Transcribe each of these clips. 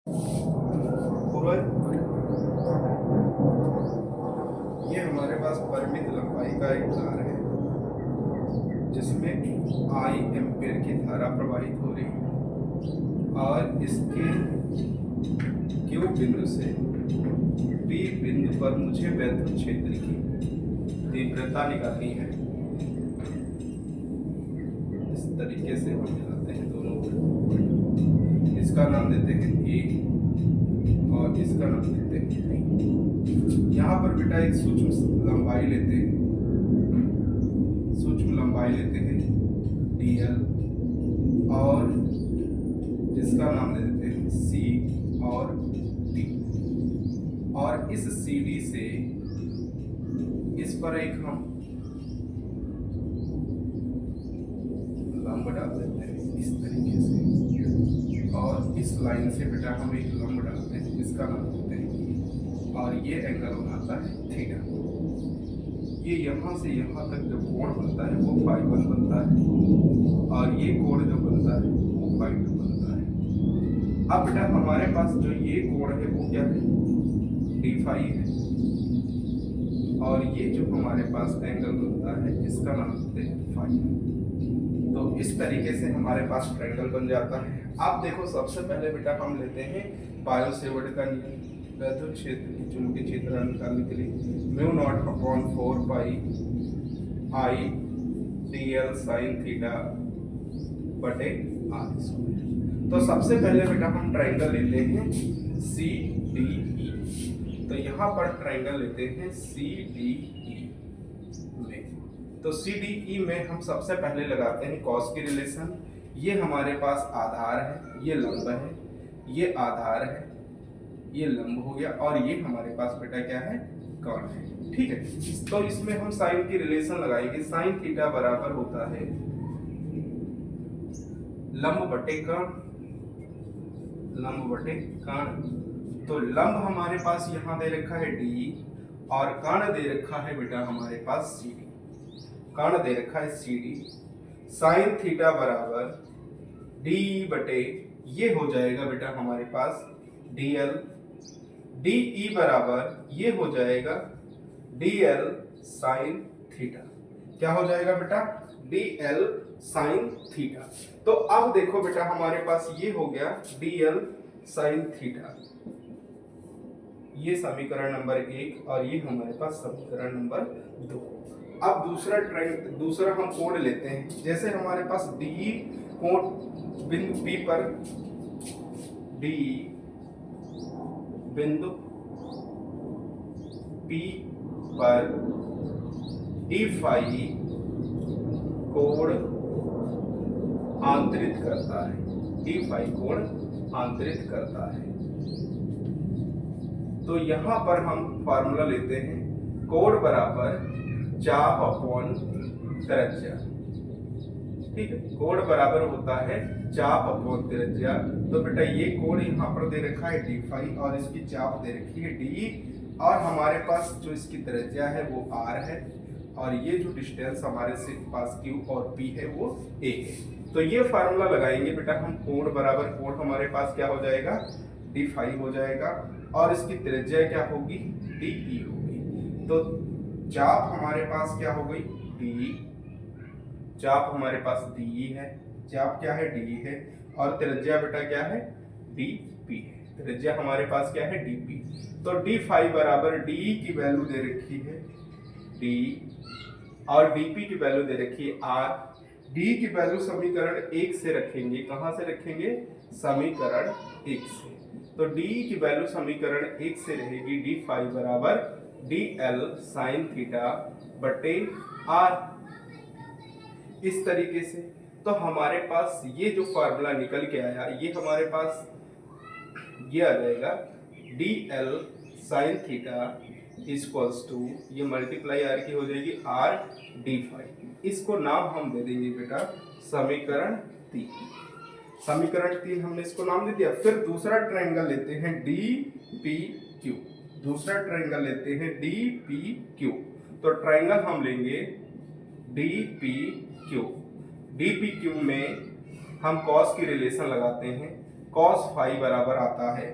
पूरा ये हमारे पास परिमित लंबाई का एक तार है जिसमें आई एम्पेयर की धारा प्रवाहित हो रही है और इसके क्यू बिंदु से पी बिंदु पर मुझे वैद्युत क्षेत्र की तीव्रता निकालनी है। इस तरीके से हम मिलाते हैं दोनों को। इसका नाम देते हैं ए और इसका नाम देते हैं बी। यहाँ पर बेटा एक सूक्ष्म लंबाई लेते हैं, सूक्ष्म लंबाई लेते हैं dl और जिसका नाम दे देते हैं c और d। और इस CD से इस पर एक हम लंब डाल देते हैं इस तरीके से, और इस लाइन से बेटा हम एक लंब डालते हैं जिसका नाम देते हैं E, और ये एंगल बनाता है थीटा। ये यहाँ से यहाँ तक जो कोण बनता है वो φ1 बनता है और ये कोण जो बनता है वो φ2 बनता है। अब बेटा हमारे पास जो ये कोण है वो क्या है, d फाई है, और ये जो हमारे पास एंगल बनता है इसका नाम देते हैं फाई। तो इस तरीके से हमारे पास ट्रायंगल बन जाता है। अब देखो सबसे पहले बेटा हम लेते हैं पायो सेवर्ट का नियम, वैद्युत क्षेत्र की चुंबकीय क्षेत्र निकालने के लिए म्यू नॉट अपॉन 4 पाई आई dl sin थीटा बटे r स्क्वायर। तो सबसे पहले बेटा हम ट्रायंगल लेते हैं CDE। तो यहाँ पर ट्रायंगल लेते हैं CDE में। तो CDE में हम सबसे पहले लगाते हैं कॉस की रिलेशन। ये हमारे पास आधार है, ये लंब है, ये आधार है, ये लंब हो गया, और ये हमारे पास बेटा क्या है, कर्ण है। ठीक है, तो इसमें हम साइन की रिलेशन लगाएंगे। साइन थीटा बराबर होता है लंब बटे कर्ण, लंब बटे कर्ण। तो लंब हमारे पास यहाँ दे रखा है d और कर्ण दे रखा है बेटा हमारे पास CD। कर्ण दे रखा है CD। साइन थीटा बराबर d बटे ये हो जाएगा बेटा हमारे पास dl, de बराबर ये हो जाएगा dl साइन थीटा। क्या हो जाएगा बेटा, dl साइन थीटा। तो अब देखो बेटा हमारे पास ये हो गया dl साइन थीटा, ये समीकरण नंबर 1 और ये हमारे पास समीकरण नंबर 2। अब दूसरा हम कोण लेते हैं। जैसे हमारे पास DE कोण बिंदु P पर, DE बिंदु P पर d फाई कोण आंतरित करता है, d फाई कोण आंतरित करता है। तो यहाँ पर हम फार्मूला लेते हैं कोण बराबर चाप अपॉन त्रिज्या। ठीक है, कोण बराबर होता है चाप अपॉन त्रिज्या। तो बेटा ये कोण यहाँ पर दे रखा है d फाई और इसकी चाप दे रखी है d, और हमारे पास जो इसकी त्रिज्या है वो r है, और ये जो डिस्टेंस हमारे से पास q और p है वो a है। तो ये फार्मूला लगाएंगे बेटा हम, कोण बराबर कोण हमारे पास क्या हो जाएगा, d फाई हो जाएगा, और इसकी त्रिज्या क्या होगी, DE होगी। तो चाप हमारे पास क्या हो गई, DE, चाप हमारे पास DE है, चाप क्या है, DE है, और त्रिज्या बेटा क्या है, DP है। त्रिज्या हमारे पास क्या है, DP। तो d फाई बराबर DE की वैल्यू दे रखी है D और DP की वैल्यू दे रखी है R। D की वैल्यू समीकरण 1 से रखेंगे। कहां से रखेंगे, समीकरण 1 से। तो D की वैल्यू समीकरण 1 से रहेगी d फाई बराबर dl साइन थीटा बटे r। इस तरीके से तो हमारे पास ये जो फार्मूला निकल के आया, ये हमारे पास ये आ जाएगा dl sine theta equals to, ये मल्टीप्लाई r की हो जाएगी r d फाई। इसको नाम हम दे देंगे बेटा समीकरण 3। समीकरण 3 हमने इसको नाम दे दिया। फिर दूसरा ट्रायंगल लेते हैं DPQ, दूसरा ट्रायंगल लेते हैं DPQ। तो ट्रायंगल हम लेंगे DPQ। DPQ में हम कॉस की रिलेशन लगाते हैं। कॉस फाई बराबर आता है,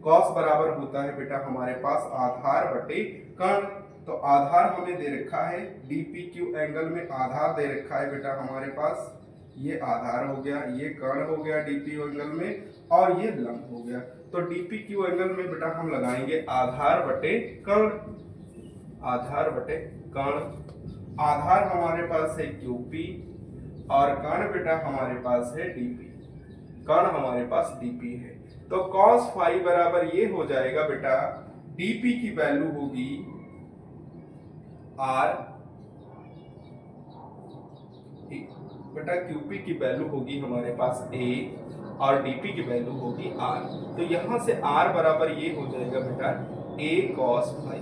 कॉस बराबर होता है बेटा हमारे पास आधार बटे कर्ण। तो आधार हमें दे रखा है, डीपी क्यू एंगल में आधार दे रखा है बेटा हमारे पास, ये आधार हो गया, ये कर्ण हो गया डीपी एंगल में, और ये लंब हो गया। तो डीपी क्यू एंगल में बेटा हम लगाएंगे आधार बटे कर्ण, आधार बटे कर्ण। आधार हमारे पास है क्यूपी और कर्ण बेटा हमारे पास है डीपी, कर्ण हमारे पास डीपी है। तो कॉस फाई बराबर ये हो जाएगा बेटा, डीपी की वैल्यू होगी आर, बेटा क्यूपी की वैल्यू होगी हमारे पास ए और डीपी की वैल्यू होगी आर। तो यहां से आर बराबर ये हो जाएगा बेटा ए कॉस फाई।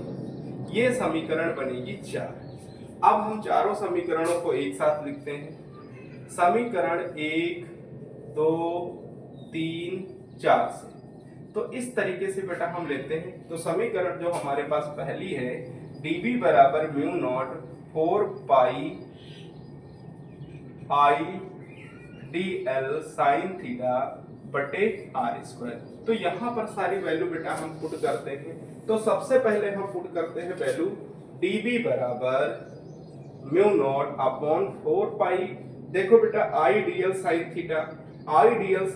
ये समीकरण बनेगी 4। अब हम चारों समीकरणों को एक साथ लिखते हैं, समीकरण 1 2 3 4 से। तो इस तरीके से बेटा हम लेते हैं। तो समीकरण जो हमारे पास पहली है, dB बराबर mu naught 4 pi I d l sine theta बटे आर स्क्वायर। तो यहाँ पर सारी वैल्यू बेटा हम पुट करते हैं। तो सबसे पहले हम पुट करते हैं वैल्यू, dB बराबर म्यू नॉट अपॉन 4 पाई, देखो बेटा I d l sine theta, I d l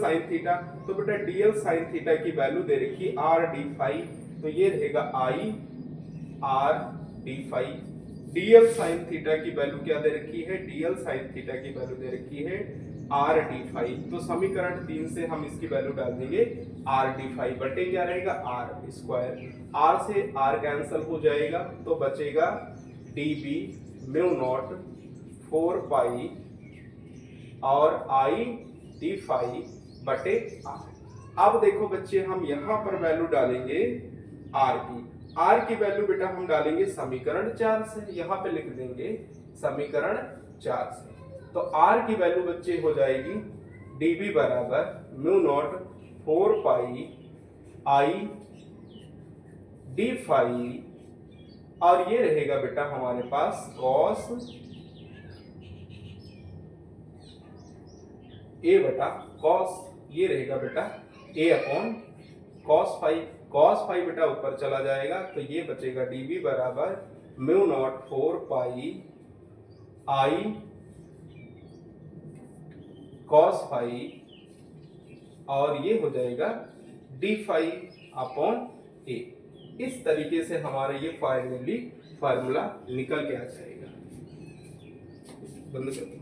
sine theta, तो बेटा डीएल साइन थीटा की वैल्यू दे रखी आर डी फाई, तो ये रहेगा I r d phi. D l sine theta की वैल्यू क्या दे रखी है, डीएल साइन थीटा की वैल्यू दे रखी है आर डी फाई। तो समीकरण 3 से हम इसकी वैल्यू डाल देंगे आर डी फाई बटे क्या रहेगा आर स्क्वायर, आर से आर कैंसिल हो जाएगा, तो बचेगा डीबी म्यू नॉट 4 पाई और आई डी फाई बटे आर। अब देखो बच्चे हम यहां पर वैल्यू डालेंगे आर की वैल्यू बेटा हम डालेंगे समीकरण 4 से, यहां पे लिख देंगे समीकरण 4 से। तो आर की वैल्यू बच्चे हो जाएगी dB बराबर mu naught 4 pi I d phi, और ये रहेगा बेटा हमारे पास कॉस ए बटा कॉस, ये रहेगा बेटा A upon cos phi. Cos phi बेटा ऊपर चला जाएगा, तो ये बचेगा dB बराबर mu naught 4 pi I cos phi, और ये हो जाएगा डी फाई अपॉन ए। इस तरीके से हमारा ये फाइनली फार्मूला निकल के आ जाएगा। बंद कर।